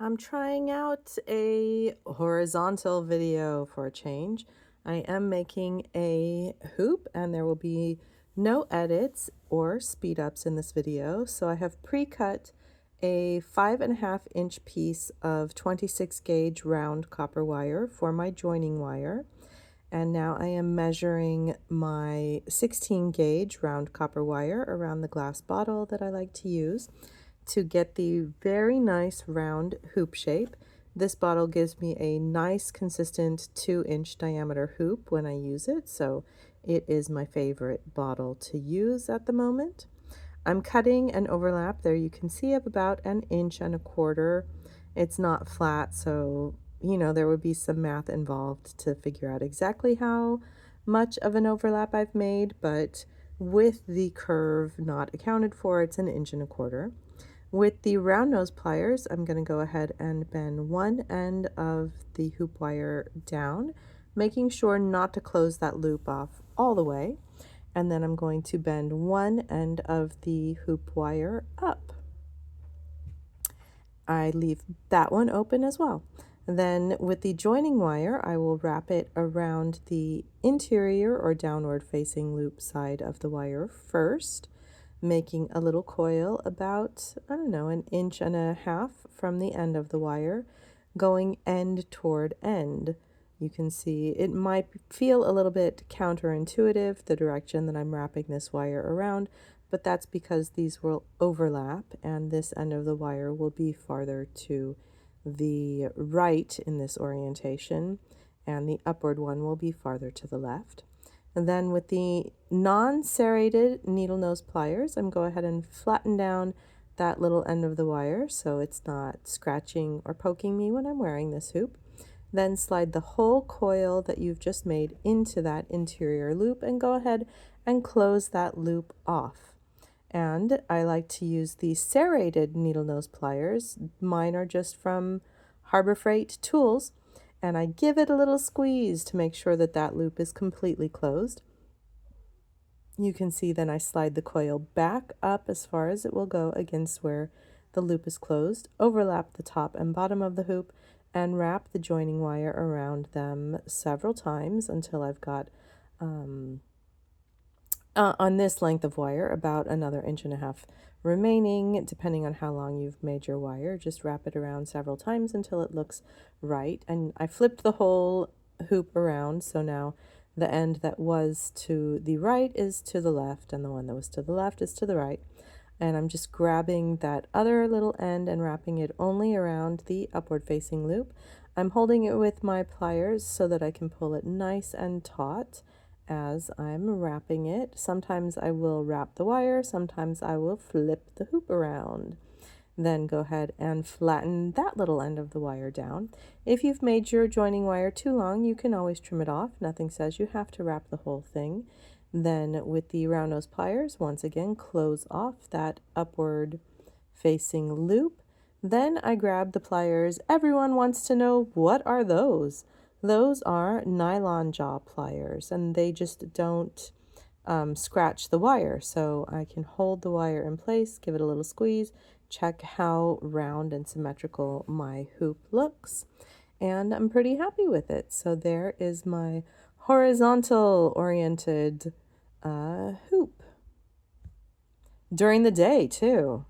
I'm trying out a horizontal video for a change. I am making a hoop and there will be no edits or speed ups in this video. So I have pre-cut a 5.5-inch piece of 26 gauge round copper wire for my joining wire. And now I am measuring my 16 gauge round copper wire around the glass bottle that I like to use to get the very nice round hoop shape. This bottle gives me a nice consistent 2-inch diameter hoop when I use it, so it is my favorite bottle to use at the moment. I'm cutting an overlap there you can see of about 1.25 inches. It's not flat, so there would be some math involved to figure out exactly how much of an overlap I've made, but with the curve not accounted for, it's 1.25 inches. With the round nose pliers, I'm going to go ahead and bend one end of the hoop wire down, making sure not to close that loop off all the way. And then I'm going to bend one end of the hoop wire up. I leave that one open as well. Then with the joining wire, I will wrap it around the interior or downward facing loop side of the wire first, making a little coil about, I don't know, 1.5 inches from the end of the wire, going end toward end. You can see it might feel a little bit counterintuitive, the direction that I'm wrapping this wire around, but that's because these will overlap and this end of the wire will be farther to the right in this orientation and the upward one will be farther to the left. And then with the non-serrated needle nose pliers, I'm going to go ahead and flatten down that little end of the wire so it's not scratching or poking me when I'm wearing this hoop. Then slide the whole coil that you've just made into that interior loop and go ahead and close that loop off. And I like to use the serrated needle nose pliers. Mine are just from Harbor Freight Tools. And I give it a little squeeze to make sure that that loop is completely closed. You can see then I slide the coil back up as far as it will go against where the loop is closed, overlap the top and bottom of the hoop, and wrap the joining wire around them several times until I've got on this length of wire about another 1.5 inches remaining, depending on how long you've made your wire. Just wrap it around several times until it looks right. And I flipped the whole hoop around, so now the end that was to the right is to the left and the one that was to the left is to the right. And I'm just grabbing that other little end and wrapping it only around the upward facing loop. I'm holding it with my pliers so that I can pull it nice and taut as I'm wrapping it. Sometimes I will wrap the wire, sometimes I will flip the hoop around. Then go ahead and flatten that little end of the wire down. If you've made your joining wire too long, you can always trim it off. Nothing says you have to wrap the whole thing. Then with the round nose pliers, once again, close off that upward facing loop. Then I grab the pliers. Everyone wants to know, what are those? Those are nylon jaw pliers, and they just don't scratch the wire. So I can hold the wire in place, give it a little squeeze, check how round and symmetrical my hoop looks, and I'm pretty happy with it. So there is my horizontal oriented hoop. During the day too.